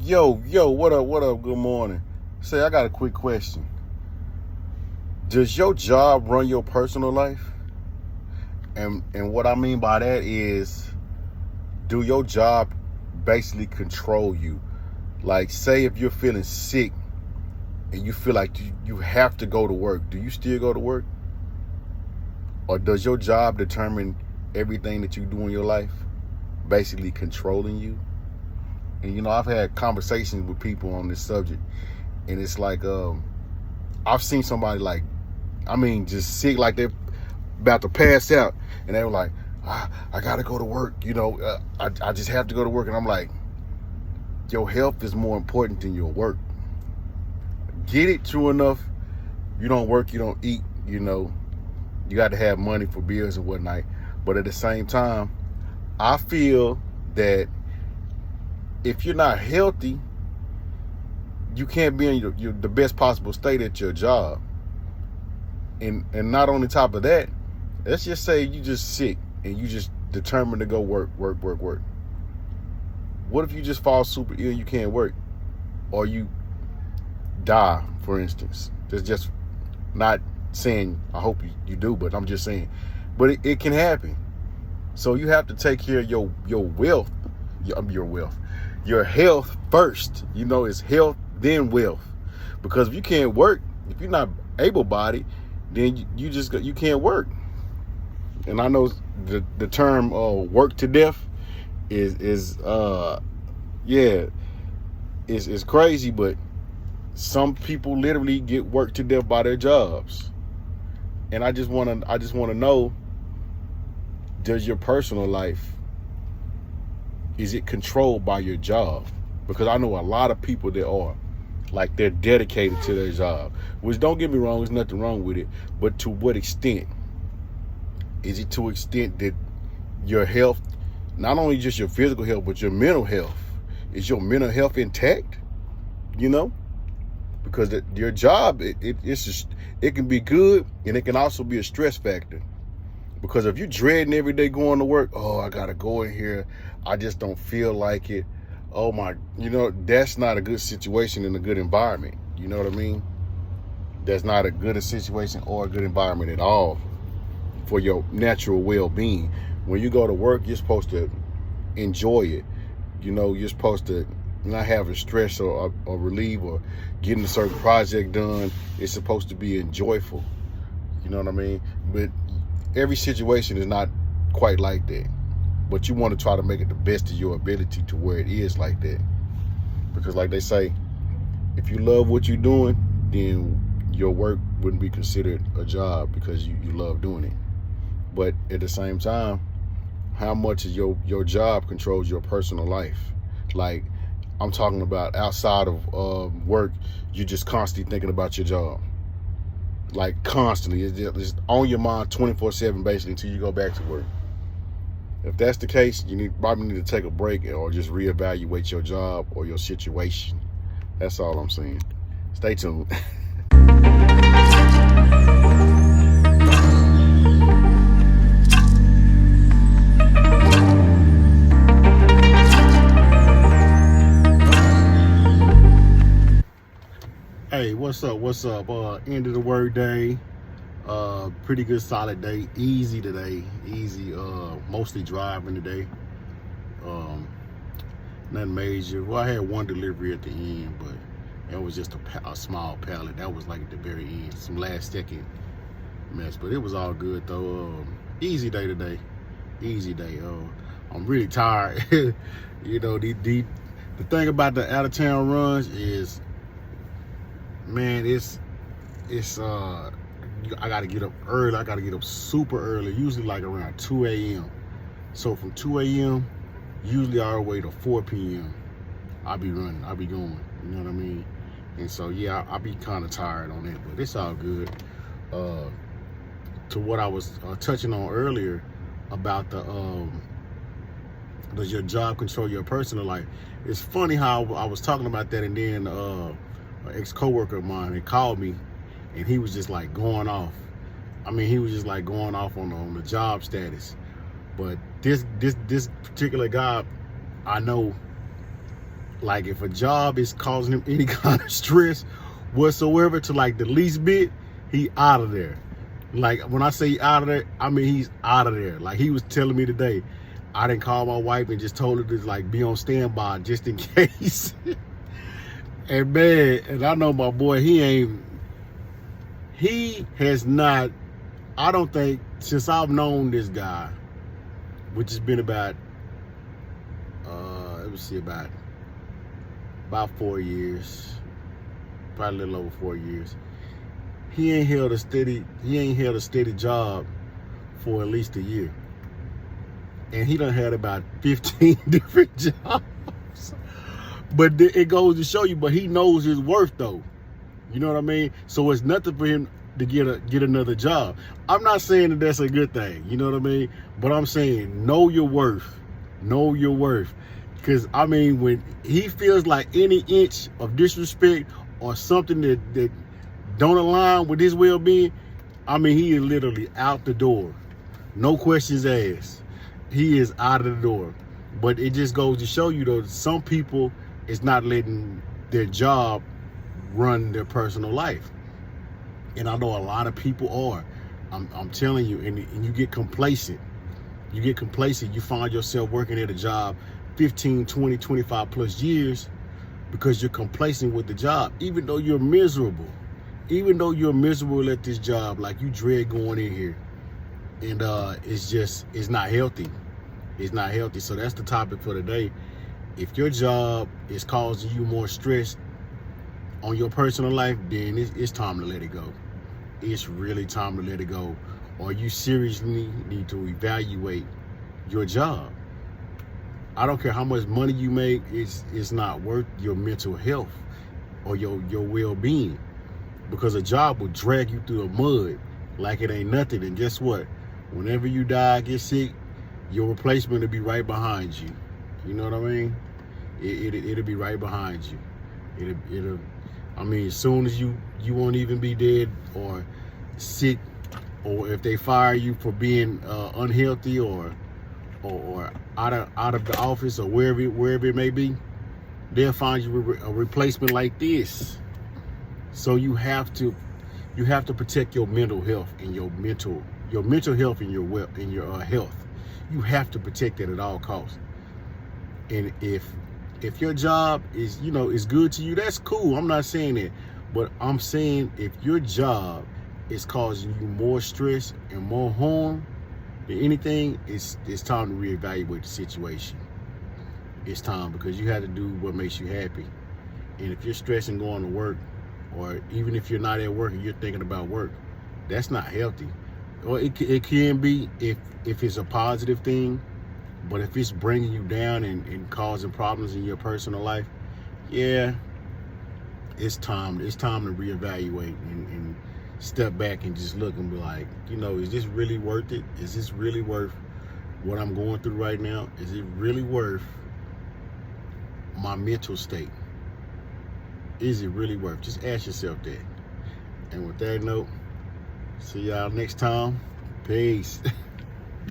Yo, what up, good morning. Say, I got a quick question. Does your job run your personal life? And what I mean by that is, do your job basically control you? Like, say if you're feeling sick and you feel like you have to go to work, do you still go to work? Or does your job determine everything that you do in your life, basically controlling you? And I've had conversations with people on this subject, and it's like I've seen somebody just sick, like they're about to pass out, and they were like, I gotta go to work, I just have to go to work. And I'm like, your health is more important than your work. Get it? True enough, you don't work, you don't eat, you got to have money for bills and whatnot. But at the same time, I feel that if you're not healthy, you can't be in the best possible state at your job. And not on the top of that, let's just say you just sick and you just determined to go work. What if you just fall super ill, you can't work? Or you die, for instance. That's just not saying I hope you do, but I'm just saying. But it can happen. So you have to take care of your wealth, your health first. It's health, then wealth. Because if you can't work, if you're not able-bodied, then you can't work. And I know the term work to death is crazy, but some people literally get worked to death by their jobs. And I just want to know, does your personal life, is it controlled by your job? Because I know a lot of people that are, like, they're dedicated to their job, which, don't get me wrong, there's nothing wrong with it. But to what extent? Is it to extent that your health, not only just your physical health, but your mental health, is your mental health intact? Because your job, it can be good, and it can also be a stress factor. Because if you're dreading every day going to work, I gotta go in here, I just don't feel like it. Oh my, that's not a good situation in a good environment. You know what I mean? That's not a good situation or a good environment at all for your natural well-being. When you go to work, you're supposed to enjoy it. You're supposed to not having stress or relief or getting a certain project done. It's supposed to be enjoyable. You know what I mean? But every situation is not quite like that. But you want to try to make it the best of your ability to where it is like that. Because like they say, if you love what you're doing, then your work wouldn't be considered a job because you love doing it. But at the same time, how much of your job controls your personal life? Like, I'm talking about outside of work, you're just constantly thinking about your job. Like, constantly. It's on your mind 24/7, basically, until you go back to work. If that's the case, you probably need to take a break or just reevaluate your job or your situation. That's all I'm saying. Stay tuned. Hey, what's up? End of the work day. Pretty good, solid day. Easy today. Mostly driving today. Nothing major. Well, I had one delivery at the end, but it was just a small pallet. That was like at the very end, some last second mess. But it was all good though. Easy day today. Easy day. I'm really tired. The thing about the out of town runs is, man, I gotta get up early. I gotta get up super early, usually like around 2 a.m. So from 2 a.m. usually all the way to 4 p.m. I'll be running, I'll be going, you know what I mean? And so yeah, I'll be kind of tired on that, but it's all good. To what I was touching on earlier about does your job control your personal life? It's funny how I was talking about that, and then an ex-coworker of mine, he called me, and he was just like going off. He was just like going off on the job status. But this particular guy, I know Like if a job is causing him any kind of stress whatsoever to like the least bit, he out of there. Like when I say out of there, I mean he's out of there. Like he was telling me today, I didn't call my wife and just told her to like be on standby just in case. And man, and I know my boy, he has not, I don't think, since I've known this guy, which has been about, let me see, about 4 years, probably a little over 4 years. He ain't held a steady job for at least a year. And he done had about 15 different jobs. But it goes to show you, but he knows his worth though. You know what I mean? So it's nothing for him to get another job. I'm not saying that that's a good thing, you know what I mean? But I'm saying know your worth. Know your worth. Because I mean, when he feels like any inch of disrespect or something that don't align with his well-being, I mean, he is literally out the door. No questions asked. He is out of the door. But it just goes to show you though, some people is not letting their job run their personal life. And I know a lot of people are. I'm telling you, and you get complacent. You get complacent. You find yourself working at a job 15, 20, 25 plus years because you're complacent with the job, even though you're miserable. Even though you're miserable at this job, like you dread going in here. And it's not healthy. It's not healthy. So that's the topic for today. If your job is causing you more stress on your personal life, then it's time to let it go. It's really time to let it go. Or you seriously need to evaluate your job. I don't care how much money you make, it's not worth your mental health or your well-being. Because a job will drag you through the mud like it ain't nothing. And guess what? Whenever you die, get sick, your replacement will be right behind you. You know what I mean? It'll be right behind you. I mean, as soon as you won't even be dead or sick, or if they fire you for being unhealthy or out of the office or wherever it may be, they'll find you a replacement like this. So you have to protect your mental health and your mental health and your health. You have to protect it at all costs. And if your job is good to you, that's cool. I'm not saying that, but I'm saying if your job is causing you more stress and more harm than anything, it's time to reevaluate the situation. It's time, because you have to do what makes you happy. And if you're stressing going to work, or even if you're not at work and you're thinking about work, that's not healthy. Or it can be if it's a positive thing, but if it's bringing you down and causing problems in your personal life, yeah, it's time to reevaluate and step back and just look and be like, is this really worth it? Is this really worth what I'm going through right now? Is it really worth my mental state? Is it really worth? Just ask yourself that. And with that note, see y'all next time. Peace.